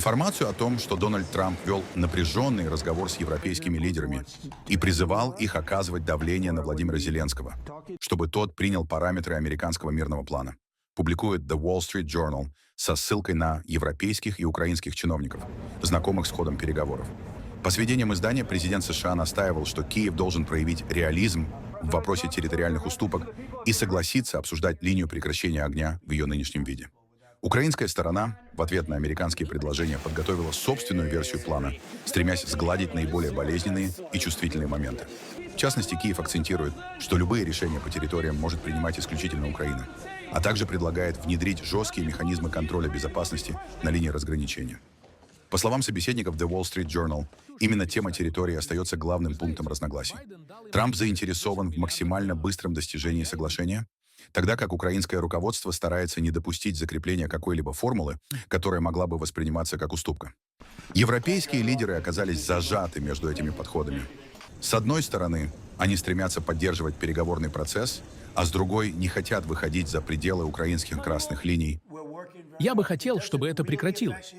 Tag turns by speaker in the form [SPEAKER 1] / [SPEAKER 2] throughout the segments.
[SPEAKER 1] Информацию о том, что Дональд Трамп вел напряженный разговор с европейскими лидерами и призывал их оказывать давление на Владимира Зеленского, чтобы тот принял параметры американского мирного плана, публикует The Wall Street Journal со ссылкой на европейских и украинских чиновников, знакомых с ходом переговоров. По сведениям издания, президент США настаивал, что Киев должен проявить реализм в вопросе территориальных уступок и согласиться обсуждать линию прекращения огня в ее нынешнем виде. Украинская сторона в ответ на американские предложения подготовила собственную версию плана, стремясь сгладить наиболее болезненные и чувствительные моменты. В частности, Киев акцентирует, что любые решения по территориям может принимать исключительно Украина, а также предлагает внедрить жесткие механизмы контроля безопасности на линии разграничения. По словам собеседников The Wall Street Journal, именно тема территории остается главным пунктом разногласий. Трамп заинтересован в максимально быстром достижении соглашения, тогда как украинское руководство старается не допустить закрепления какой-либо формулы, которая могла бы восприниматься как уступка. Европейские лидеры оказались зажаты между этими подходами. С одной стороны, они стремятся поддерживать переговорный процесс, а с другой не хотят выходить за пределы украинских красных линий.
[SPEAKER 2] Я бы хотел, чтобы это прекратилось.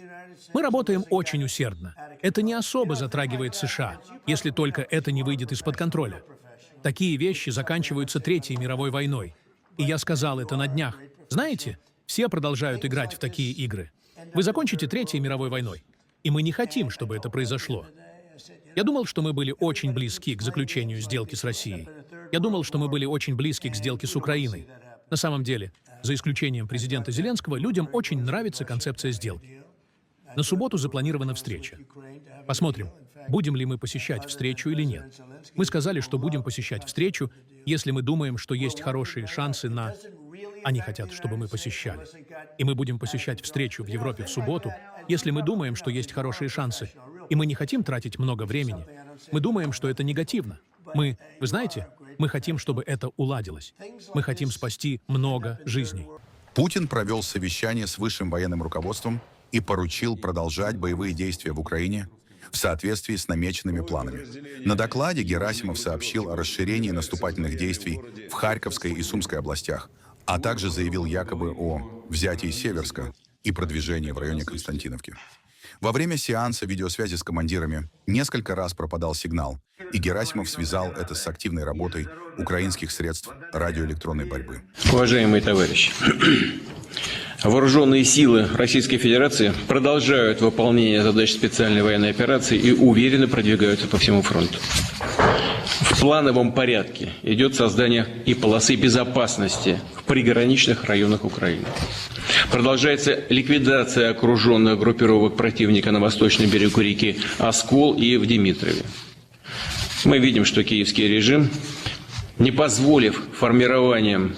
[SPEAKER 2] Мы работаем очень усердно. Это не особо затрагивает США, если только это не выйдет из-под контроля. Такие вещи заканчиваются Третьей мировой войной. И я сказал это на днях. Знаете, все продолжают играть в такие игры. Вы закончите Третьей мировой войной. И мы не хотим, чтобы это произошло. Я думал, что мы были очень близки к заключению сделки с Россией. Я думал, что мы были очень близки к сделке с Украиной. На самом деле, за исключением президента Зеленского, людям очень нравится концепция сделки. На субботу запланирована встреча. Посмотрим, будем ли мы посещать встречу или нет. Мы сказали, что будем посещать встречу, если мы думаем, что есть хорошие шансы на... Они хотят, чтобы мы посещали. И мы будем посещать встречу в Европе в субботу, если мы думаем, что есть хорошие шансы. И мы не хотим тратить много времени. Мы думаем, что это негативно. Вы знаете, мы хотим, чтобы это уладилось. Мы хотим спасти много жизней.
[SPEAKER 1] Путин провел совещание с высшим военным руководством и поручил продолжать боевые действия в Украине в соответствии с намеченными планами. На докладе Герасимов сообщил о расширении наступательных действий в Харьковской и Сумской областях, а также заявил якобы о взятии Северска и продвижении в районе Константиновки. Во время сеанса видеосвязи с командирами несколько раз пропадал сигнал, и Герасимов связал это с активной работой украинских средств радиоэлектронной борьбы.
[SPEAKER 3] Уважаемые товарищи, вооруженные силы Российской Федерации продолжают выполнение задач специальной военной операции и уверенно продвигаются по всему фронту. В плановом порядке идет создание и полосы безопасности в приграничных районах Украины. Продолжается ликвидация окруженных группировок противника на восточном берегу реки Оскол и в Димитрове. Мы видим, что киевский режим, не позволив формированием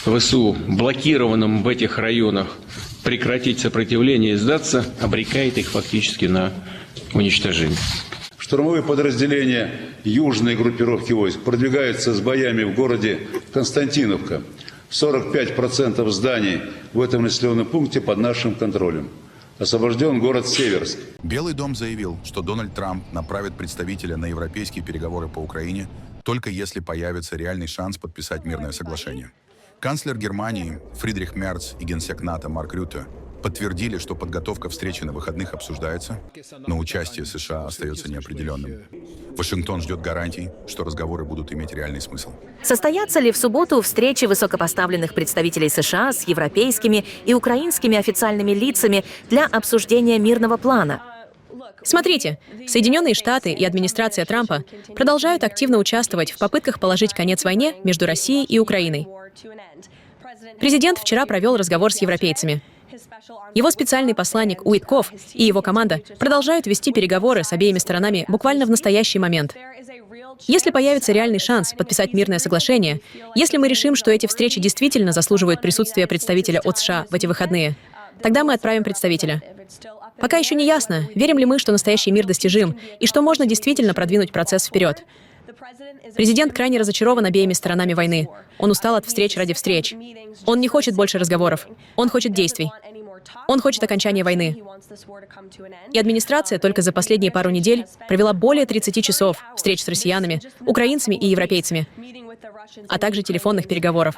[SPEAKER 3] ВСУ, блокированным в этих районах, прекратить сопротивление и сдаться, обрекает их фактически на уничтожение.
[SPEAKER 4] Штурмовые подразделения южной группировки войск продвигаются с боями в городе Константиновка. 45% зданий в этом населенном пункте под нашим контролем. Освобожден город Северск.
[SPEAKER 1] Белый дом заявил, что Дональд Трамп направит представителя на европейские переговоры по Украине только если появится реальный шанс подписать мирное соглашение. Канцлер Германии Фридрих Мерц и генсек НАТО Марк Рютте подтвердили, что подготовка встречи на выходных обсуждается, но участие США остается неопределенным. Вашингтон ждет гарантий, что разговоры будут иметь реальный смысл.
[SPEAKER 5] Состоятся ли в субботу встречи высокопоставленных представителей США с европейскими и украинскими официальными лицами для обсуждения мирного плана?
[SPEAKER 6] Смотрите, Соединенные Штаты и администрация Трампа продолжают активно участвовать в попытках положить конец войне между Россией и Украиной. Президент вчера провел разговор с европейцами. Его специальный посланник Уитков и его команда продолжают вести переговоры с обеими сторонами буквально в настоящий момент. Если появится реальный шанс подписать мирное соглашение, если мы решим, что эти встречи действительно заслуживают присутствия представителя от США в эти выходные, тогда мы отправим представителя. Пока еще не ясно, верим ли мы, что настоящий мир достижим и что можно действительно продвинуть процесс вперед. Президент крайне разочарован обеими сторонами войны. Он устал от встреч ради встреч. Он не хочет больше разговоров. Он хочет действий. Он хочет окончания войны. И администрация только за последние пару недель провела более 30 часов встреч с россиянами, украинцами и европейцами, а также телефонных переговоров.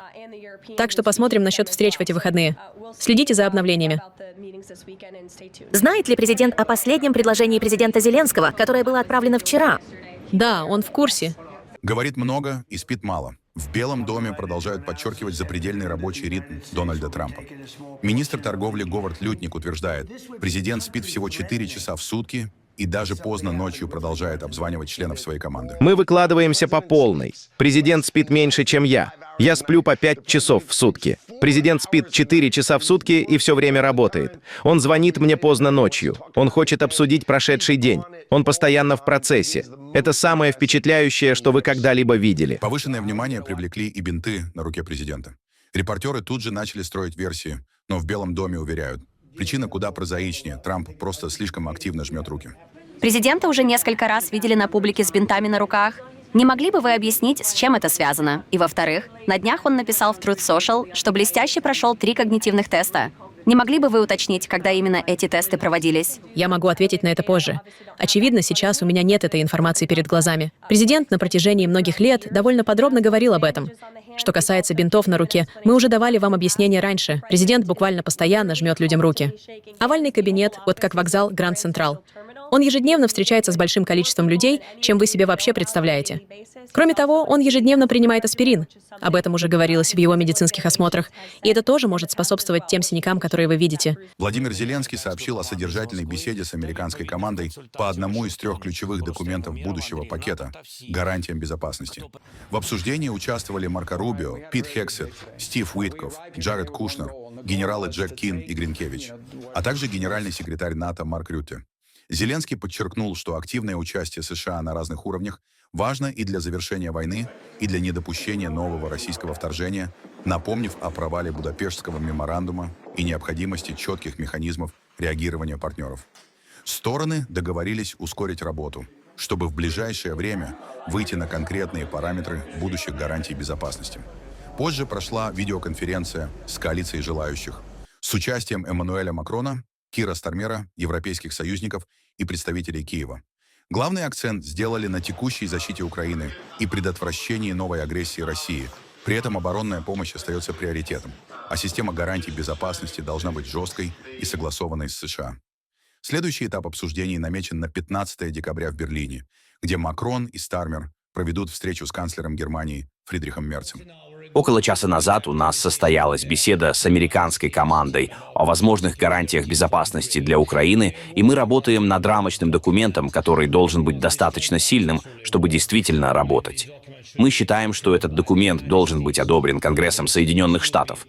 [SPEAKER 6] Так что посмотрим насчет встреч в эти выходные. Следите за обновлениями.
[SPEAKER 5] Знает ли президент о последнем предложении президента Зеленского, которое было отправлено вчера?
[SPEAKER 6] Да, он в курсе.
[SPEAKER 1] Говорит много и спит мало. В Белом доме продолжают подчеркивать запредельный рабочий ритм Дональда Трампа. Министр торговли Говард Лютник утверждает, президент спит всего 4 часа в сутки и даже поздно ночью продолжает обзванивать членов своей команды.
[SPEAKER 7] Мы выкладываемся по полной. Президент спит меньше, чем я. Я сплю по 5 часов в сутки. Президент спит 4 часа в сутки и все время работает. Он звонит мне поздно ночью. Он хочет обсудить прошедший день. Он постоянно в процессе. Это самое впечатляющее, что вы когда-либо видели.
[SPEAKER 1] Повышенное внимание привлекли и бинты на руке президента. Репортеры тут же начали строить версии, но в Белом доме уверяют, причина куда прозаичнее. Трамп просто слишком активно жмет руки.
[SPEAKER 8] Президента уже несколько раз видели на публике с бинтами на руках. Не могли бы вы объяснить, с чем это связано? И во-вторых, на днях он написал в Truth Social, что блестяще прошел 3 когнитивных теста. Не могли бы вы уточнить, когда именно эти тесты проводились?
[SPEAKER 6] Я могу ответить на это позже. Очевидно, сейчас у меня нет этой информации перед глазами. Президент на протяжении многих лет довольно подробно говорил об этом. Что касается бинтов на руке, мы уже давали вам объяснение раньше. Президент буквально постоянно жмет людям руки. Овальный кабинет, вот как вокзал Гранд Централ. Он ежедневно встречается с большим количеством людей, чем вы себе вообще представляете. Кроме того, он ежедневно принимает аспирин. Об этом уже говорилось в его медицинских осмотрах. И это тоже может способствовать тем синякам, которые вы видите.
[SPEAKER 1] Владимир Зеленский сообщил о содержательной беседе с американской командой по одному из 3 ключевых документов будущего пакета — гарантиям безопасности. В обсуждении участвовали Марко Рубио, Пит Хексет, Стив Уитков, Джаред Кушнер, генералы Джек Кин и Гринкевич, а также генеральный секретарь НАТО Марк Рютте. Зеленский подчеркнул, что активное участие США на разных уровнях важно и для завершения войны, и для недопущения нового российского вторжения, напомнив о провале Будапештского меморандума и необходимости четких механизмов реагирования партнеров. Стороны договорились ускорить работу, чтобы в ближайшее время выйти на конкретные параметры будущих гарантий безопасности. Позже прошла видеоконференция с коалицией желающих с участием Эммануэля Макрона, Кира Стармера, европейских союзников и представителей Киева. Главный акцент сделали на текущей защите Украины и предотвращении новой агрессии России. При этом оборонная помощь остается приоритетом, а система гарантий безопасности должна быть жесткой и согласованной с США. Следующий этап обсуждений намечен на 15 декабря в Берлине, где Макрон и Стармер проведут встречу с канцлером Германии Фридрихом Мерцем.
[SPEAKER 9] Около часа назад у нас состоялась беседа с американской командой о возможных гарантиях безопасности для Украины, и мы работаем над рамочным документом, который должен быть достаточно сильным, чтобы действительно работать. Мы считаем, что этот документ должен быть одобрен Конгрессом Соединенных Штатов.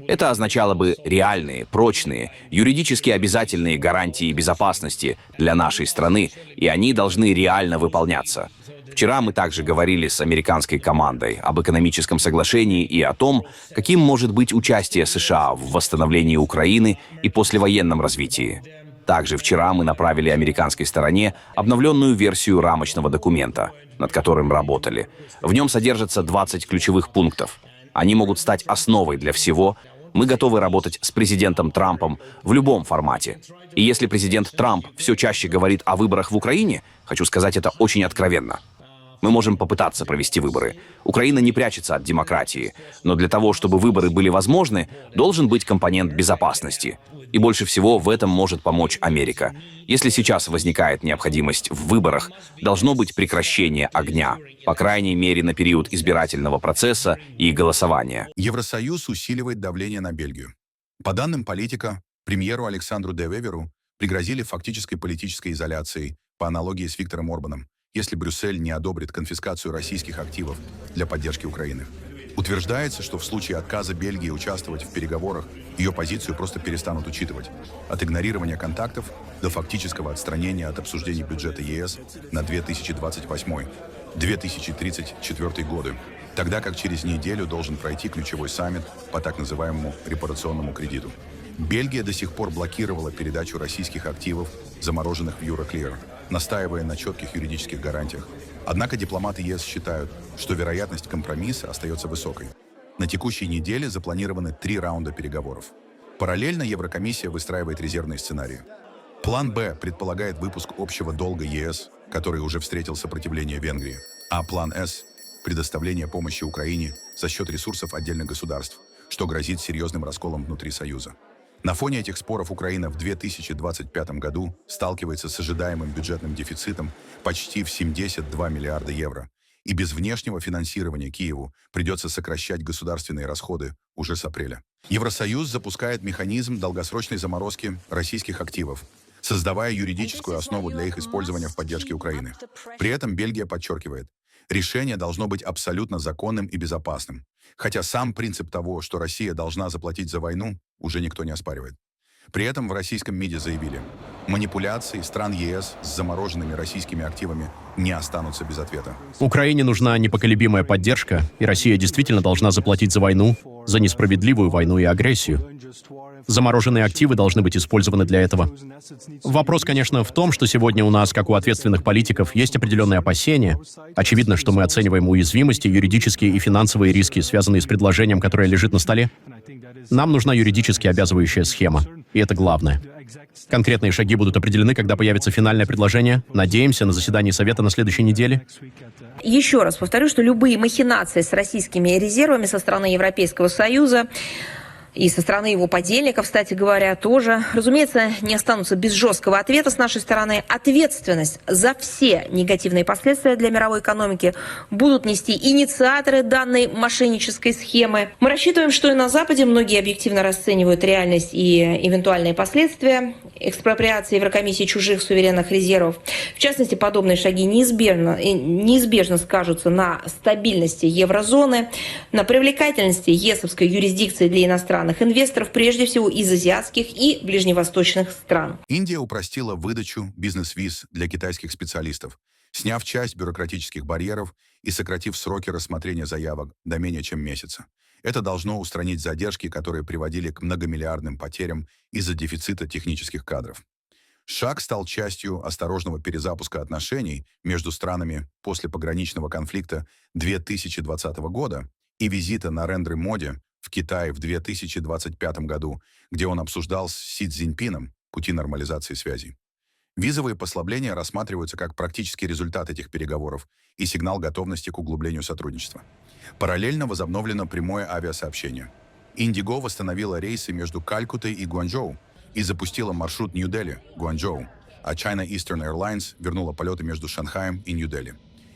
[SPEAKER 9] Это означало бы реальные, прочные, юридически обязательные гарантии безопасности для нашей страны, и они должны реально выполняться. Вчера мы также говорили с американской командой об экономическом соглашении и о том, каким может быть участие США в восстановлении Украины и послевоенном развитии. Также вчера мы направили американской стороне обновленную версию рамочного документа, над которым работали. В нем содержатся 20 ключевых пунктов. Они могут стать основой для всего. Мы готовы работать с президентом Трампом в любом формате. И если президент Трамп все чаще говорит о выборах в Украине, хочу сказать это очень откровенно. Мы можем попытаться провести выборы. Украина не прячется от демократии, но для того, чтобы выборы были возможны, должен быть компонент безопасности. И больше всего в этом может помочь Америка. Если сейчас возникает необходимость в выборах, должно быть прекращение огня, по крайней мере на период избирательного процесса и голосования.
[SPEAKER 1] Евросоюз усиливает давление на Бельгию. По данным политика, премьеру Александру де Веверу пригрозили фактической политической изоляцией по аналогии с Виктором Орбаном, если Брюссель не одобрит конфискацию российских активов для поддержки Украины. Утверждается, что в случае отказа Бельгии участвовать в переговорах, ее позицию просто перестанут учитывать. От игнорирования контактов до фактического отстранения от обсуждений бюджета ЕС на 2028-2034 годы, тогда как через неделю должен пройти ключевой саммит по так называемому репарационному кредиту. Бельгия до сих пор блокировала передачу российских активов, замороженных в Euroclear, настаивая на четких юридических гарантиях. Однако дипломаты ЕС считают, что вероятность компромисса остается высокой. На текущей неделе запланированы 3 раунда переговоров. Параллельно Еврокомиссия выстраивает резервные сценарии. План «Б» предполагает выпуск общего долга ЕС, который уже встретил сопротивление Венгрии, а план «С» — предоставление помощи Украине за счет ресурсов отдельных государств, что грозит серьезным расколом внутри Союза. На фоне этих споров Украина в 2025 году сталкивается с ожидаемым бюджетным дефицитом почти в 72 миллиарда евро. И без внешнего финансирования Киеву придется сокращать государственные расходы уже с апреля. Евросоюз запускает механизм долгосрочной заморозки российских активов, создавая юридическую основу для их использования в поддержке Украины. При этом Бельгия подчеркивает, решение должно быть абсолютно законным и безопасным. Хотя сам принцип того, что Россия должна заплатить за войну, уже никто не оспаривает. При этом в российском МИДе заявили, манипуляции стран ЕС с замороженными российскими активами не останутся без ответа.
[SPEAKER 10] Украине нужна непоколебимая поддержка, и Россия действительно должна заплатить за войну, за несправедливую войну и агрессию. Замороженные активы должны быть использованы для этого. Вопрос, конечно, в том, что сегодня у нас, как у ответственных политиков, есть определенные опасения. Очевидно, что мы оцениваем уязвимости, юридические и финансовые риски, связанные с предложением, которое лежит на столе. Нам нужна юридически обязывающая схема, и это главное. Конкретные шаги будут определены, когда появится финальное предложение. Надеемся, на заседании Совета на следующей неделе.
[SPEAKER 11] Еще раз повторю, что любые махинации с российскими резервами со стороны Европейского Союза и со стороны его подельников, кстати говоря, тоже, разумеется, не останутся без жесткого ответа с нашей стороны. Ответственность за все негативные последствия для мировой экономики будут нести инициаторы данной мошеннической схемы. Мы рассчитываем, что и на Западе многие объективно расценивают реальность и эвентуальные последствия экспроприации Еврокомиссии чужих суверенных резервов. В частности, подобные шаги неизбежно скажутся на стабильности еврозоны, на привлекательности ЕСовской юрисдикции для иностранных инвесторов, прежде всего из азиатских и ближневосточных стран.
[SPEAKER 1] Индия упростила выдачу бизнес-виз для китайских специалистов, сняв часть бюрократических барьеров и сократив сроки рассмотрения заявок до менее чем месяца. Это должно устранить задержки, которые приводили к многомиллиардным потерям из-за дефицита технических кадров. Шаг стал частью осторожного перезапуска отношений между странами после пограничного конфликта 2020 года и визита Нарендры Моди в Китай в 2025 году, где он обсуждал с Си Цзиньпином пути нормализации связей. Визовые послабления рассматриваются как практический результат этих переговоров и сигнал готовности к углублению сотрудничества. Параллельно возобновлено прямое авиасообщение. Индиго восстановила рейсы между Калькуттой и Гуанчжоу и запустила маршрут Нью-Дели-Гуанчжоу, а China Eastern Airlines вернула полеты между Шанхаем и Нью-Дели.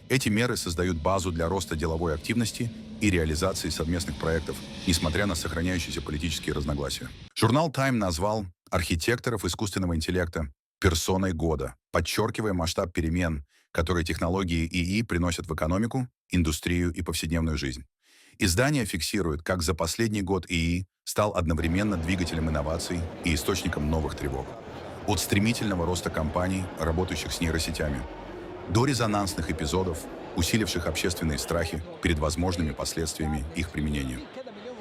[SPEAKER 1] Эти меры создают базу для роста деловой активности и реализации совместных проектов, несмотря на сохраняющиеся политические разногласия. Журнал Time назвал архитекторов искусственного интеллекта персоной года, подчеркивая масштаб перемен, которые технологии ИИ приносят в экономику, индустрию и повседневную жизнь. Издание фиксирует, как за последний год ИИ стал одновременно двигателем инноваций и источником новых тревог. От стремительного роста компаний, работающих с нейросетями, до резонансных эпизодов, усиливших общественные страхи перед возможными последствиями их применения.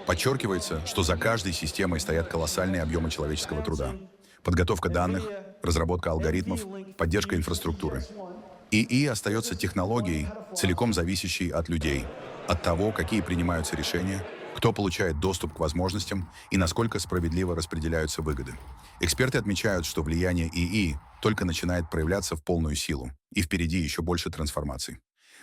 [SPEAKER 1] Подчеркивается, что за каждой системой стоят колоссальные объемы человеческого труда. Подготовка данных, разработка алгоритмов, поддержка инфраструктуры. ИИ остается технологией, целиком зависящей от людей, от того, какие принимаются решения, кто получает доступ к возможностям и насколько справедливо распределяются выгоды. Эксперты отмечают, что влияние ИИ только начинает проявляться в полную силу, и впереди еще больше трансформаций.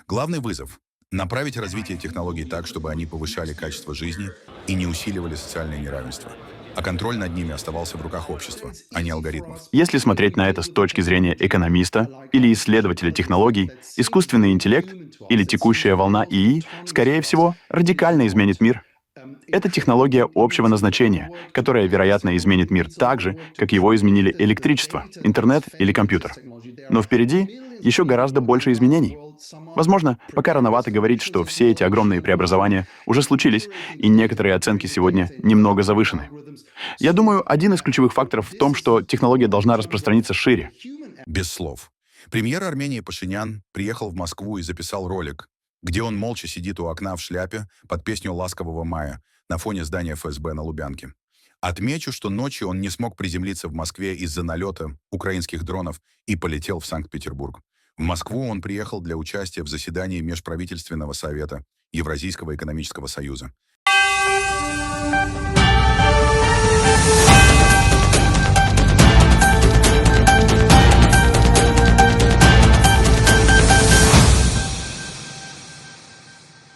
[SPEAKER 1] Главный вызов — направить развитие технологий так, чтобы они повышали качество жизни и не усиливали социальное неравенство. А контроль над ними оставался в руках общества, а не алгоритмов.
[SPEAKER 12] Если смотреть на это с точки зрения экономиста или исследователя технологий, искусственный интеллект или текущая волна ИИ, скорее всего, радикально изменит мир. Это технология общего назначения, которая, вероятно, изменит мир так же, как его изменили электричество, интернет или компьютер. Но впереди еще гораздо больше изменений. Возможно, пока рановато говорить, что все эти огромные преобразования уже случились, и некоторые оценки сегодня немного завышены. Я думаю, один из ключевых факторов в том, что технология должна распространиться шире.
[SPEAKER 1] Без слов. Премьер Армении Пашинян приехал в Москву и записал ролик, где он молча сидит у окна в шляпе под песню «Ласкового мая» на фоне здания ФСБ на Лубянке. Отмечу, что ночью он не смог приземлиться в Москве из-за налета украинских дронов и полетел в Санкт-Петербург. В Москву он приехал для участия в заседании Межправительственного совета Евразийского экономического союза.